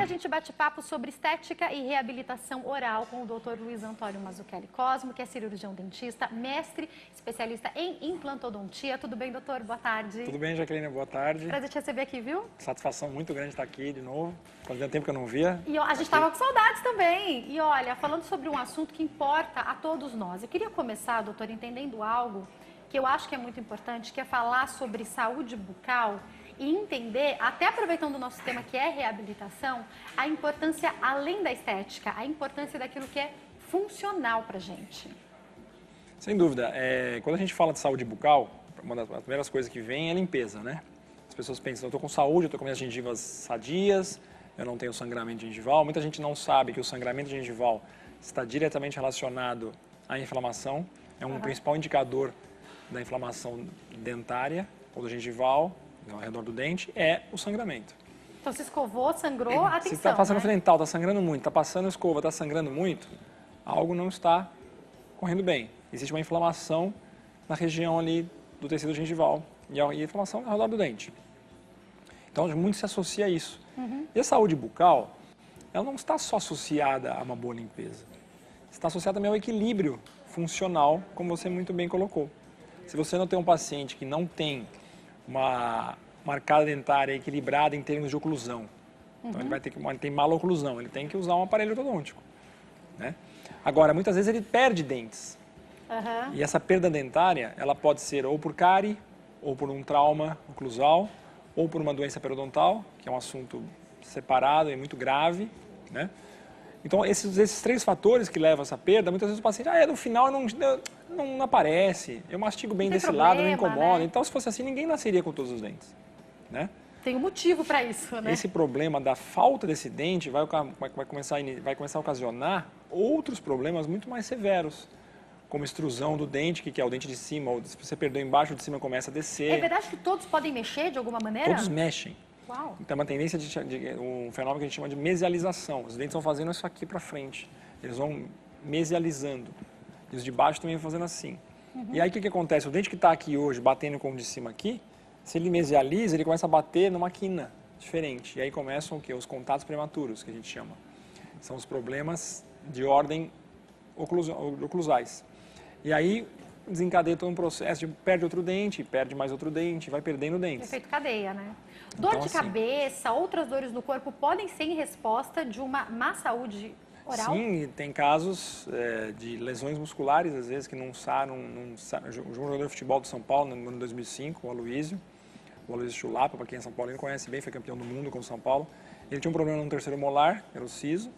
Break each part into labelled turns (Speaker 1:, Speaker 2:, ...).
Speaker 1: a gente bate papo sobre estética e reabilitação oral com o Dr. Luiz Antônio Mazzucchelli Cosmo, que é cirurgião dentista, mestre, especialista em implantodontia. Tudo bem, doutor? Boa tarde.
Speaker 2: Tudo bem, Jaqueline? Boa tarde.
Speaker 1: Prazer te receber aqui, viu?
Speaker 2: Satisfação muito grande estar aqui de novo. Fazia tempo que eu não via.
Speaker 1: E a gente estava com saudades também. E olha, falando sobre um assunto que importa a todos nós. Eu queria começar, doutor, entendendo algo que eu acho que é muito importante, que é falar sobre saúde bucal e entender, até aproveitando o nosso tema que é reabilitação, a importância além da estética, a importância daquilo que é funcional pra gente.
Speaker 2: Sem dúvida. Quando a gente fala de saúde bucal, uma das primeiras coisas que vem é a limpeza, né? As pessoas pensam, eu estou com saúde, eu estou com minhas gengivas sadias, eu não tenho sangramento gengival. Muita gente não sabe que o sangramento gengival está diretamente relacionado à inflamação. É um principal indicador da inflamação dentária ou do gengival, ao redor do dente, é o sangramento.
Speaker 1: Então, se escovou, sangrou, atenção,
Speaker 2: se está passando
Speaker 1: né?
Speaker 2: frontal, está sangrando muito, está passando escova, está sangrando muito, algo não está correndo bem. Existe uma inflamação na região ali do tecido gengival e a inflamação ao redor do dente. Então, muito se associa a isso. E a saúde bucal, ela não está só associada a uma boa limpeza. Está associada também ao equilíbrio funcional, como você muito bem colocou. Se você não tem um paciente que não tem uma arcada dentária equilibrada em termos de oclusão, então ele vai ter que ter maloclusão, ele tem que usar um aparelho ortodôntico, né? Agora, muitas vezes ele perde dentes. E essa perda dentária, ela pode ser ou por cárie, ou por um trauma oclusal, ou por uma doença periodontal, que é um assunto separado e muito grave, né? Então, esses três fatores que levam a essa perda, muitas vezes o paciente, no final não aparece, eu mastigo bem desse lado, não incomoda.
Speaker 1: Né?
Speaker 2: Então, se fosse assim, ninguém nasceria com todos os dentes, né?
Speaker 1: Tem um motivo para isso, né?
Speaker 2: Esse problema da falta desse dente vai começar a ocasionar outros problemas muito mais severos, como extrusão do dente, que é o dente de cima, ou se você perdeu embaixo, de cima começa a descer.
Speaker 1: É verdade que todos podem mexer de alguma maneira?
Speaker 2: Todos mexem.
Speaker 1: Uau.
Speaker 2: Então, é uma tendência um fenômeno que a gente chama de mesialização. Os dentes vão fazendo isso aqui para frente. Eles vão mesializando. E os de baixo também vão fazendo assim. E aí, o que acontece? O dente que está aqui hoje, batendo com o de cima aqui, se ele mesializa, ele começa a bater numa quina diferente. E aí começam o quê? Os contatos prematuros, que a gente chama. São os problemas de ordem oclusais. E aí desencadeia todo um processo de perde outro dente, perde mais outro dente, vai perdendo dentes.
Speaker 1: Efeito cadeia, né? Dor de cabeça, outras dores no corpo podem ser em resposta de uma má saúde oral?
Speaker 2: Sim, tem casos de lesões musculares, às vezes, que não saram. Um jogador de futebol do São Paulo, no ano 2005, o Aloysio Chulapa, para quem é São Paulo, ele conhece bem, foi campeão do mundo com o São Paulo. Ele tinha um problema no terceiro molar, era o siso,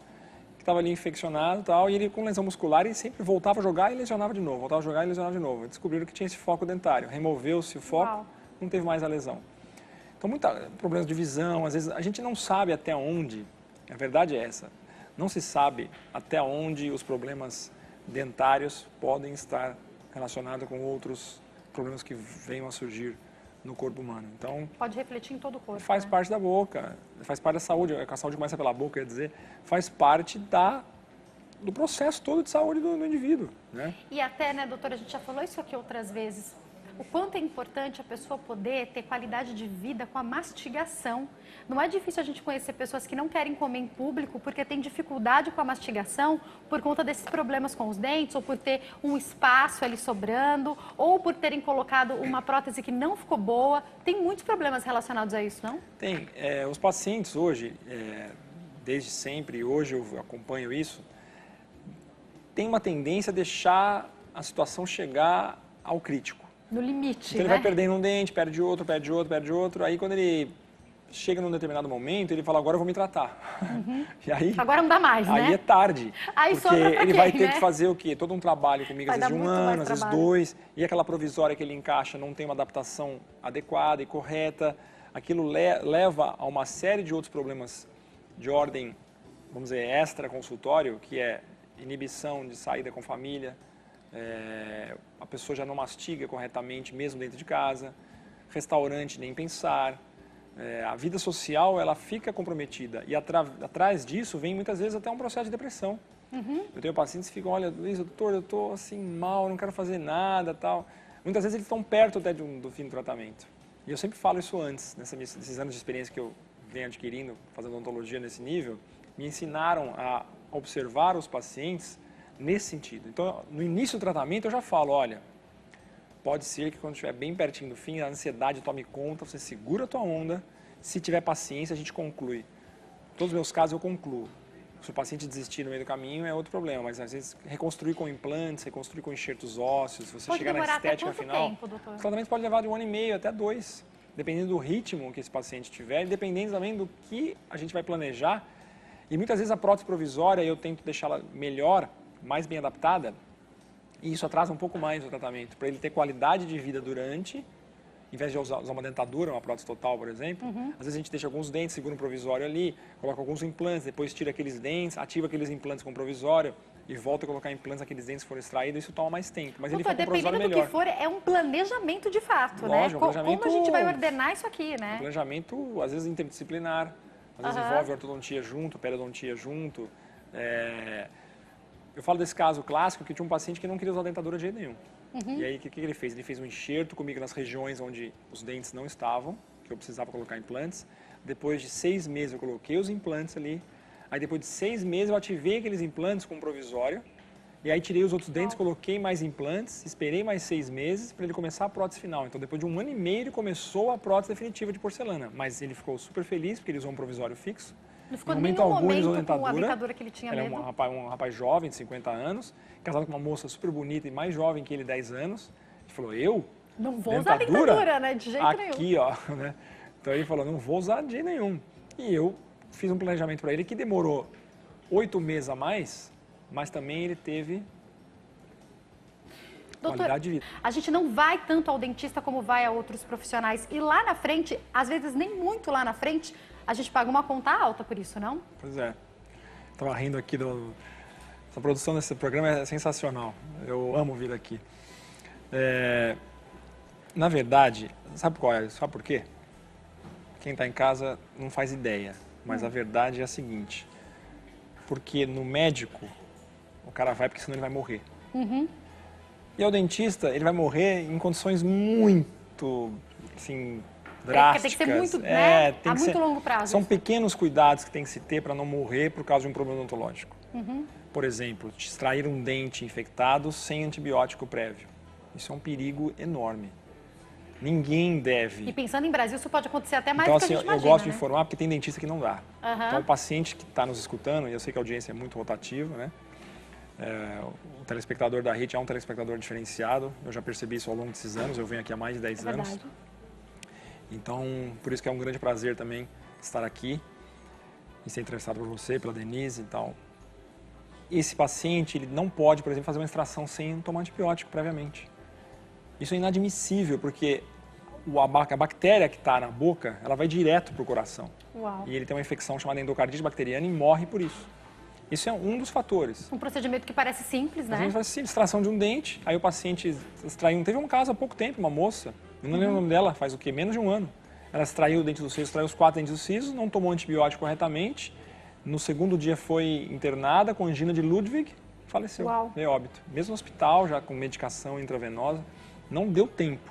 Speaker 2: que estava ali infeccionado e tal, e ele com lesão muscular, ele sempre voltava a jogar e lesionava de novo, voltava a jogar e lesionava de novo. Descobriram que tinha esse foco dentário, removeu-se o foco, não teve mais a lesão. Então, problemas de visão, às vezes a gente não sabe até onde, a verdade é essa, não se sabe até onde os problemas dentários podem estar relacionados com outros problemas que venham a surgir no corpo humano. Então,
Speaker 1: pode refletir em todo o corpo.
Speaker 2: Faz parte da boca, faz parte da saúde, a saúde começa pela boca, quer dizer, faz parte do processo todo de saúde do indivíduo, né?
Speaker 1: E até, né, doutora, a gente já falou isso aqui outras vezes, o quanto é importante a pessoa poder ter qualidade de vida com a mastigação. Não é difícil a gente conhecer pessoas que não querem comer em público porque tem dificuldade com a mastigação por conta desses problemas com os dentes, ou por ter um espaço ali sobrando, ou por terem colocado uma prótese que não ficou boa. Tem muitos problemas relacionados a isso, não?
Speaker 2: Tem. Os pacientes hoje, desde sempre, hoje eu acompanho isso, tem uma tendência a deixar a situação chegar ao crítico.
Speaker 1: No limite,
Speaker 2: então, ele vai perdendo um dente, perde outro, perde outro, perde outro. Aí, quando ele chega num determinado momento, ele fala, agora eu vou me tratar. E aí,
Speaker 1: agora não dá mais, né?
Speaker 2: Aí é tarde.
Speaker 1: Aí
Speaker 2: porque ele vai ter
Speaker 1: né?
Speaker 2: que fazer o quê? Todo um trabalho comigo, às vezes de um ano, às vezes 2. E aquela provisória que ele encaixa não tem uma adaptação adequada e correta. Aquilo leva a uma série de outros problemas de ordem, vamos dizer, extra-consultório, que é inibição de saída com família, a pessoa já não mastiga corretamente, mesmo dentro de casa, restaurante nem pensar, a vida social ela fica comprometida e atrás disso vem muitas vezes até um processo de depressão. Eu tenho pacientes que ficam, olha, Luiz, doutor, eu estou assim mal, não quero fazer nada, tal. Muitas vezes eles estão perto até do fim do tratamento. E eu sempre falo isso antes, nesses anos de experiência que eu vem adquirindo, fazendo odontologia nesse nível, me ensinaram a observar os pacientes nesse sentido. Então, no início do tratamento, eu já falo, olha, pode ser que quando estiver bem pertinho do fim, a ansiedade tome conta, você segura a tua onda, se tiver paciência, a gente conclui. Em todos os meus casos, eu concluo. Se o paciente desistir no meio do caminho, é outro problema, mas às vezes reconstruir com implantes, reconstruir com enxertos ósseos, você
Speaker 1: pode
Speaker 2: chegar na estética
Speaker 1: até quanto
Speaker 2: final,
Speaker 1: tempo, doutor?
Speaker 2: o tratamento pode levar de 1 ano e meio até 2, dependendo do ritmo que esse paciente tiver, e dependendo também do que a gente vai planejar. E muitas vezes a prótese provisória, eu tento deixá-la melhor, mais bem adaptada, e isso atrasa um pouco mais o tratamento, para ele ter qualidade de vida durante, em vez de usar uma dentadura, uma prótese total, por exemplo, às vezes a gente deixa alguns dentes, segura um provisório ali, coloca alguns implantes, depois tira aqueles dentes, ativa aqueles implantes com provisório e volta a colocar implantes naqueles dentes que foram extraídos, isso toma mais tempo, mas
Speaker 1: doutor,
Speaker 2: ele fica com um provisório
Speaker 1: dependendo do
Speaker 2: melhor.
Speaker 1: que for, é um planejamento de fato,
Speaker 2: Lógico,
Speaker 1: né?
Speaker 2: um planejamento-
Speaker 1: Como a gente vai ordenar isso aqui, né?
Speaker 2: Planejamento, às vezes, interdisciplinar, às vezes envolve ortodontia junto, periodontia junto. Eu falo desse caso clássico que tinha um paciente que não queria usar dentadura de jeito nenhum. E aí, o que ele fez? Ele fez um enxerto comigo nas regiões onde os dentes não estavam, que eu precisava colocar implantes. Depois de 6 meses, eu coloquei os implantes ali. Aí, depois de 6 meses, eu ativei aqueles implantes com um provisório. E aí, tirei os outros dentes, coloquei mais implantes, esperei mais 6 meses para ele começar a prótese final. Então, depois de 1 ano e meio, ele começou a prótese definitiva de porcelana. Mas ele ficou super feliz, porque ele usou um provisório fixo.
Speaker 1: Não ficou
Speaker 2: Em
Speaker 1: nenhum
Speaker 2: momento algum, ele usou
Speaker 1: momento com a dentadura que ele tinha
Speaker 2: Ele é
Speaker 1: medo.
Speaker 2: um rapaz jovem, de 50 anos, casado com uma moça super bonita e mais jovem que ele, 10 anos. Ele falou, eu?
Speaker 1: Não vou usar dentadura, né? De jeito nenhum.
Speaker 2: Aqui, ó, né? Então ele falou, não vou usar de jeito nenhum. E eu fiz um planejamento para ele que demorou 8 meses a mais, mas também ele teve
Speaker 1: Doutor,
Speaker 2: qualidade de vida.
Speaker 1: a gente não vai tanto ao dentista como vai a outros profissionais. E lá na frente, às vezes nem muito lá na frente, a gente paga uma conta alta por isso, não?
Speaker 2: Pois é. Estava rindo aqui essa produção desse programa é sensacional. Eu amo vir aqui. Na verdade, sabe qual é? Sabe por quê? Quem está em casa não faz ideia, mas a verdade é a seguinte: porque no médico o cara vai porque senão ele vai morrer. E ao dentista ele vai morrer em condições muito, assim, drásticas.
Speaker 1: Tem que ser muito, né?
Speaker 2: Tem
Speaker 1: A
Speaker 2: que
Speaker 1: muito
Speaker 2: ser-
Speaker 1: longo prazo.
Speaker 2: São pequenos cuidados que tem que se ter para não morrer por causa de um problema odontológico. Por exemplo, extrair um dente infectado sem antibiótico prévio. Isso é um perigo enorme. Ninguém deve.
Speaker 1: E pensando em Brasil, isso pode acontecer até mais
Speaker 2: Então,
Speaker 1: do que
Speaker 2: assim,
Speaker 1: a gente
Speaker 2: eu
Speaker 1: imagina,
Speaker 2: gosto de
Speaker 1: né?
Speaker 2: informar porque tem dentista que não dá. Então, o paciente que está nos escutando, e eu sei que a audiência é muito rotativa, né? O telespectador da RIT é um telespectador diferenciado. Eu já percebi isso ao longo desses anos. Eu venho aqui há mais de 10 anos.
Speaker 1: Verdade.
Speaker 2: Então, por isso que é um grande prazer também estar aqui e ser entrevistado por você, pela Denise e tal. Esse paciente, ele não pode, por exemplo, fazer uma extração sem tomar antibiótico previamente. Isso é inadmissível, porque a bactéria que está na boca, ela vai direto para o coração.
Speaker 1: Uau.
Speaker 2: E ele tem uma infecção chamada endocardite bacteriana e morre por isso. Isso é um dos fatores.
Speaker 1: Um procedimento que parece simples,
Speaker 2: A
Speaker 1: né?
Speaker 2: gente faz assim, extração de um dente, aí o paciente extraiu. Teve um caso há pouco tempo, uma moça, eu não lembro o nome dela, faz o quê? Menos de 1 ano. Ela extraiu o dente do siso, extraiu os 4 dentes do siso, não tomou antibiótico corretamente. No segundo dia foi internada com angina de Ludwig, faleceu,
Speaker 1: Uau.
Speaker 2: veio óbito. Mesmo no hospital, já com medicação intravenosa, não deu tempo.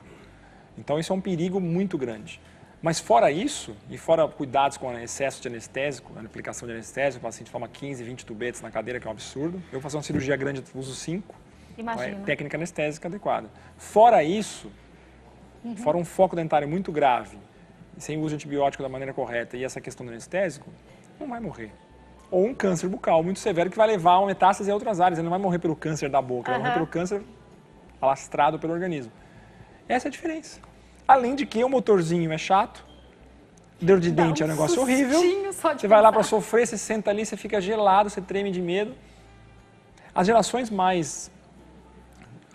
Speaker 2: Então isso é um perigo muito grande. Mas fora isso, e fora cuidados com excesso de anestésico, a aplicação de anestésico, o paciente toma 15, 20 tubetes na cadeira, que é um absurdo. Eu faço uma cirurgia grande, uso 5. Então
Speaker 1: Imagina.
Speaker 2: é técnica anestésica adequada. Fora isso, fora um foco dentário muito grave, sem uso de antibiótico da maneira correta e essa questão do anestésico, não vai morrer. Ou um câncer bucal muito severo que vai levar a uma metástase em outras áreas. Ele não vai morrer pelo câncer da boca, ele vai morrer pelo câncer alastrado pelo organismo. Essa é a diferença. Além de que o motorzinho é chato, dor de dente é um negócio horrível. Você vai lá para sofrer, você senta ali, você fica gelado, você treme de medo. As gerações mais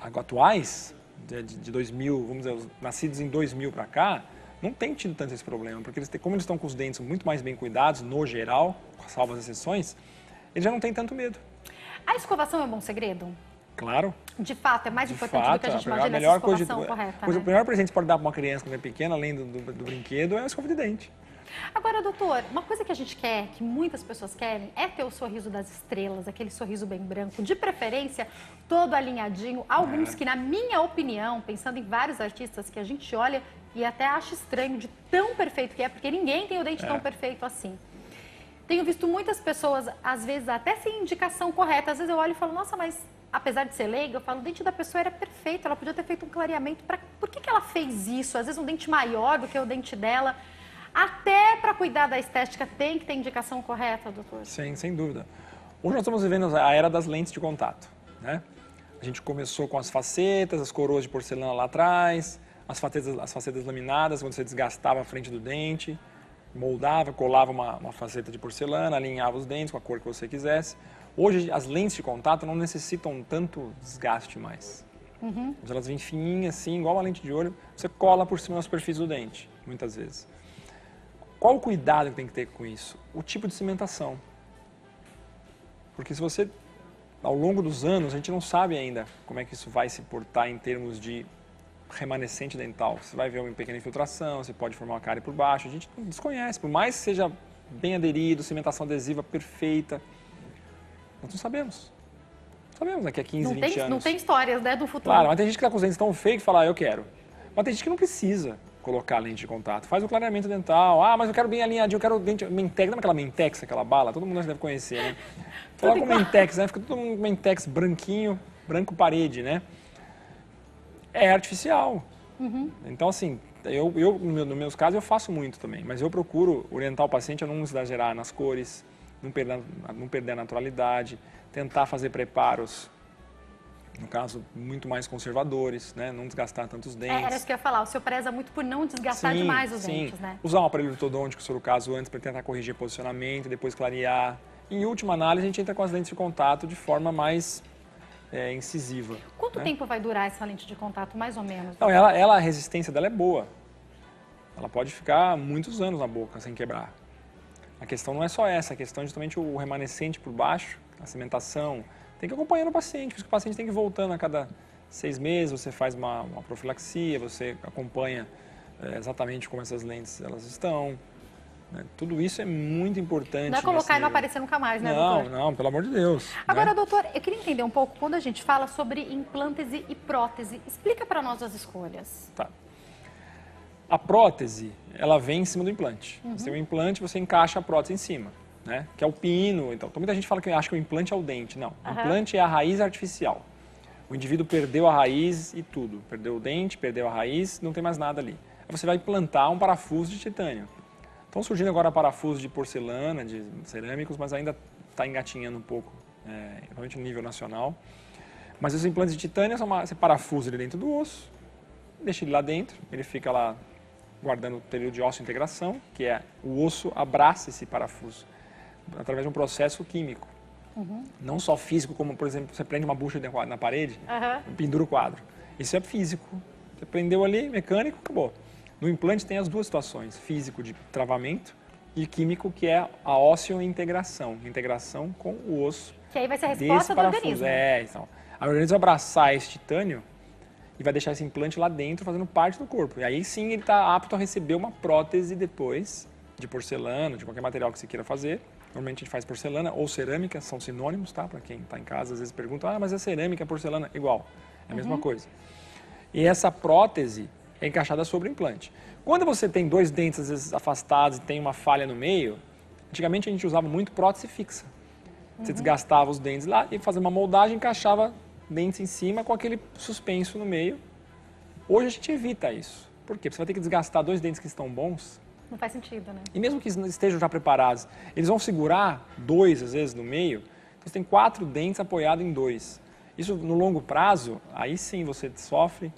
Speaker 2: atuais, de 2000, vamos dizer, nascidos em 2000 para cá, não tem tido tanto esse problema, porque como eles estão com os dentes muito mais bem cuidados, no geral, salvo as exceções, eles já não têm tanto medo.
Speaker 1: A escovação é um bom segredo?
Speaker 2: Claro.
Speaker 1: De fato, é mais
Speaker 2: De
Speaker 1: importante
Speaker 2: fato,
Speaker 1: do que a gente
Speaker 2: a
Speaker 1: imagina
Speaker 2: melhor
Speaker 1: essa escovação correta,
Speaker 2: O
Speaker 1: né?
Speaker 2: melhor presente que pode dar para uma criança quando é pequena, além do brinquedo, é a escova de dente.
Speaker 1: Agora, doutor, uma coisa que a gente quer, que muitas pessoas querem, é ter o sorriso das estrelas, aquele sorriso bem branco, de preferência todo alinhadinho. Alguns que, na minha opinião, pensando em vários artistas que a gente olha, E até acho estranho de tão perfeito que é, porque ninguém tem o dente tão perfeito assim. Tenho visto muitas pessoas, às vezes, até sem indicação correta. Às vezes eu olho e falo, nossa, mas apesar de ser leiga, eu falo, o dente da pessoa era perfeito, ela podia ter feito um clareamento. Por que ela fez isso? Às vezes um dente maior do que o dente dela. Até para cuidar da estética tem que ter indicação correta, doutor?
Speaker 2: Sim, sem dúvida. Hoje nós estamos vivendo a era das lentes de contato, né? A gente começou com as facetas, as coroas de porcelana lá atrás, as facetas laminadas, quando você desgastava a frente do dente, moldava, colava uma faceta de porcelana, alinhava os dentes com a cor que você quisesse. Hoje as lentes de contato não necessitam tanto desgaste mais. Elas vêm fininhas assim, igual uma lente de olho, você cola por cima da superfície do dente, muitas vezes. Qual o cuidado que tem que ter com isso? O tipo de cimentação. Porque se você, ao longo dos anos, a gente não sabe ainda como é que isso vai se portar em termos de remanescente dental. Você vai ver uma pequena infiltração, você pode formar uma cárie por baixo, a gente desconhece. Por mais que seja bem aderido, cimentação adesiva perfeita, nós não sabemos. Sabemos daqui a 15, 20 anos.
Speaker 1: Não tem histórias, né, do futuro.
Speaker 2: Claro, mas tem gente que está com os dentes tão feios que fala, eu quero. Mas tem gente que não precisa colocar lente de contato. Faz o clareamento dental. Ah, mas eu quero bem alinhadinho, eu quero dente Mentex. Lembra aquela Mentex, aquela bala? Todo mundo deve conhecer, né? Coloca o Mentex, né? Fica todo um Mentex branquinho, branco parede, né? É artificial. Então, assim, no meus casos, eu faço muito também. Mas eu procuro orientar o paciente a não exagerar nas cores, não perder a naturalidade, tentar fazer preparos, no caso, muito mais conservadores, né? Não desgastar tantos dentes.
Speaker 1: Era isso que eu ia falar, o senhor preza muito por não desgastar demais os dentes, né?
Speaker 2: Usar um aparelho ortodôntico, se for o caso, antes para tentar corrigir posicionamento, depois clarear. Em última análise, a gente entra com as lentes de contato de forma mais incisiva.
Speaker 1: Quanto tempo vai durar essa lente de contato, mais ou menos?
Speaker 2: Não, a resistência dela é boa. Ela pode ficar muitos anos na boca sem quebrar. A questão não é só essa, a questão é justamente o remanescente por baixo, a cimentação. Tem que acompanhar o paciente, porque o paciente tem que ir voltando a cada 6 meses, você faz uma profilaxia, você acompanha exatamente como essas lentes elas estão. Né? Tudo isso é muito importante.
Speaker 1: Não é colocar e não aparecer nunca mais, né, doutor?
Speaker 2: Não, pelo amor de Deus.
Speaker 1: Agora,
Speaker 2: né?
Speaker 1: doutor, eu queria entender um pouco, quando a gente fala sobre implântese e prótese, explica para nós as escolhas.
Speaker 2: Tá. A prótese, ela vem em cima do implante. Você tem um implante, você encaixa a prótese em cima, né? Que é o pino. Então, muita gente fala que acha que o implante é o dente. Não, o implante é a raiz artificial. O indivíduo perdeu a raiz e tudo. Perdeu o dente, perdeu a raiz, não tem mais nada ali. Aí você vai implantar um parafuso de titânio. Estão surgindo agora parafusos de porcelana, de cerâmicos, mas ainda está engatinhando um pouco, realmente no nível nacional. Mas os implantes de titânio, você parafusa ele dentro do osso, deixa ele lá dentro, ele fica lá guardando o período de osso-integração, que é o osso abraça esse parafuso, através de um processo químico. Não só físico, como, por exemplo, você prende uma bucha na parede, pendura o quadro. Isso é físico. Você prendeu ali, mecânico, acabou. No implante tem as duas situações, físico de travamento e químico, que é a ósseo-integração, integração com o osso.
Speaker 1: Que aí vai ser a resposta do organismo.
Speaker 2: Então, o organismo vai abraçar esse titânio e vai deixar esse implante lá dentro, fazendo parte do corpo. E aí sim ele está apto a receber uma prótese depois, de porcelana, de qualquer material que você queira fazer. Normalmente a gente faz porcelana ou cerâmica, são sinônimos, tá? Para quem está em casa, às vezes pergunta, mas é cerâmica, porcelana? Igual, é a mesma coisa. E essa prótese é encaixada sobre o implante. Quando você tem 2 dentes, às vezes, afastados e tem uma falha no meio, antigamente a gente usava muito prótese fixa. Você desgastava os dentes lá e fazia uma moldagem, encaixava dentes em cima com aquele suspenso no meio. Hoje a gente evita isso. Por quê? Porque você vai ter que desgastar 2 dentes que estão bons.
Speaker 1: Não faz sentido, né?
Speaker 2: E mesmo que estejam já preparados, eles vão segurar 2, às vezes, no meio. Então você tem 4 dentes apoiados em 2. Isso, no longo prazo, aí sim você sofre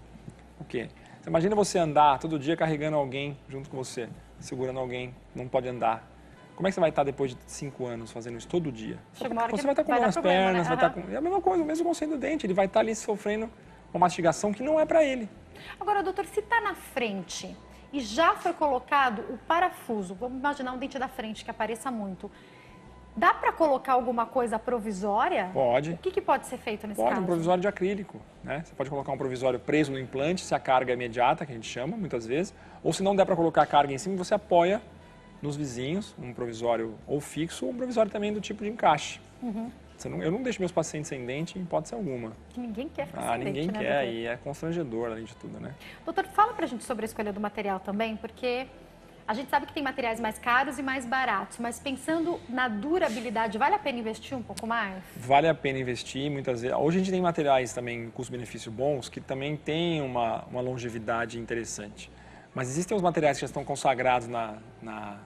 Speaker 2: o quê? Você imagina você andar todo dia carregando alguém junto com você, segurando alguém, não pode andar. Como é que você vai estar depois de 5 anos fazendo isso todo dia? Você vai estar com dor nas pernas, vai estar com... É a mesma coisa, o mesmo conceito do dente, ele vai estar ali sofrendo uma mastigação que não é para ele.
Speaker 1: Agora, doutor, se está na frente e já foi colocado o parafuso, vamos imaginar um dente da frente que apareça muito, dá para colocar alguma coisa provisória?
Speaker 2: Pode.
Speaker 1: O que pode ser feito nesse caso?
Speaker 2: Pode, um provisório de acrílico, né? Você pode colocar um provisório preso no implante, se a carga é imediata, que a gente chama muitas vezes, ou se não der para colocar a carga em cima, você apoia nos vizinhos, um provisório ou fixo, ou um provisório também do tipo de encaixe. Eu não deixo meus pacientes sem dente em hipótese alguma.
Speaker 1: Que ninguém quer ficar sem
Speaker 2: Ninguém
Speaker 1: dente,
Speaker 2: quer,
Speaker 1: né,
Speaker 2: e é constrangedor, além de tudo, né?
Speaker 1: Doutor, fala pra gente sobre a escolha do material também, porque a gente sabe que tem materiais mais caros e mais baratos, mas pensando na durabilidade, vale a pena investir um pouco mais?
Speaker 2: Vale a pena investir, muitas vezes. Hoje a gente tem materiais também custo-benefício bons, que também têm uma longevidade interessante. Mas existem os materiais que já estão consagrados na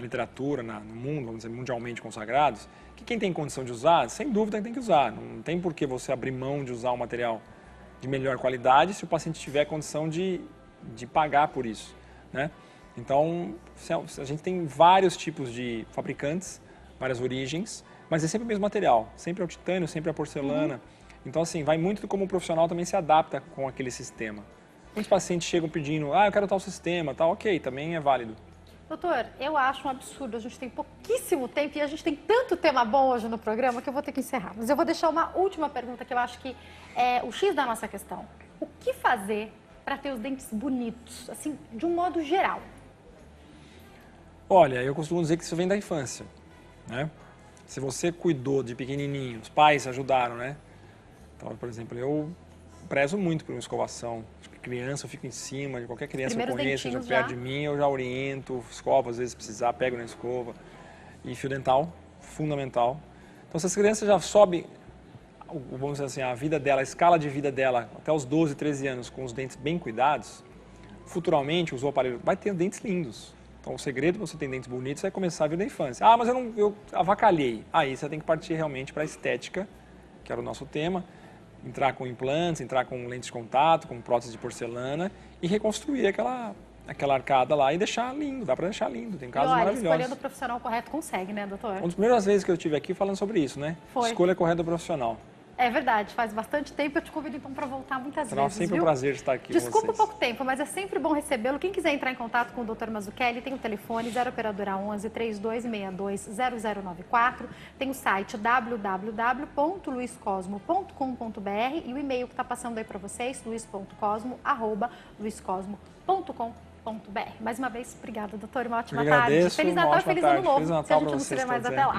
Speaker 2: literatura, no mundo, vamos dizer, mundialmente consagrados, que quem tem condição de usar, sem dúvida tem que usar. Não tem por que você abrir mão de usar um material de melhor qualidade se o paciente tiver condição de pagar por isso, né? Então, a gente tem vários tipos de fabricantes, várias origens, mas é sempre o mesmo material, sempre é o titânio, sempre é a porcelana. Então, assim, vai muito de como o profissional também se adapta com aquele sistema. Muitos pacientes chegam pedindo, eu quero tal sistema, tal, ok, também é válido.
Speaker 1: Doutor, eu acho um absurdo, a gente tem pouquíssimo tempo e a gente tem tanto tema bom hoje no programa que eu vou ter que encerrar. Mas eu vou deixar uma última pergunta que eu acho que é o X da nossa questão. O que fazer para ter os dentes bonitos, assim, de um modo geral?
Speaker 2: Olha, eu costumo dizer que isso vem da infância, né? Se você cuidou de pequenininho, os pais ajudaram, né? Então, por exemplo, eu prezo muito por uma escovação. Criança, eu fico em cima de qualquer criança que eu conheço, seja perto de mim, eu já oriento, escovo, às vezes precisar, pego na escova. E fio dental, fundamental. Então, se as crianças já sobem, vamos dizer assim, a vida dela, a escala de vida dela, até os 12, 13 anos, com os dentes bem cuidados, futuramente, usou o aparelho, vai ter dentes lindos. Então, o segredo para você ter dentes bonitos é começar a vir da infância. Mas eu avacalhei. Aí você tem que partir realmente para a estética, que era o nosso tema, entrar com implantes, entrar com lentes de contato, com prótese de porcelana e reconstruir aquela arcada lá e deixar lindo, dá para deixar lindo, tem casos maravilhosos.
Speaker 1: Escolhendo o profissional correto consegue, né, doutor?
Speaker 2: Uma das primeiras vezes que eu estive aqui falando sobre isso, né?
Speaker 1: Foi.
Speaker 2: Escolha correta do profissional.
Speaker 1: É verdade, faz bastante tempo, eu te convido então para voltar muitas vezes,
Speaker 2: sempre
Speaker 1: viu?
Speaker 2: um prazer estar aqui
Speaker 1: Desculpa
Speaker 2: com vocês.
Speaker 1: o pouco tempo, mas é sempre bom recebê-lo. Quem quiser entrar em contato com o Dr. Mazzucchelli, tem o telefone 0 operadora 11 3262 0094, tem o site www.luiscosmo.com.br e o e-mail que está passando aí para vocês, luiscosmo@luiscosmo.com.br. Mais uma vez, obrigada, doutor, uma ótima tarde. Feliz Natal e feliz Ano Novo, se a gente não se vê mais até lá.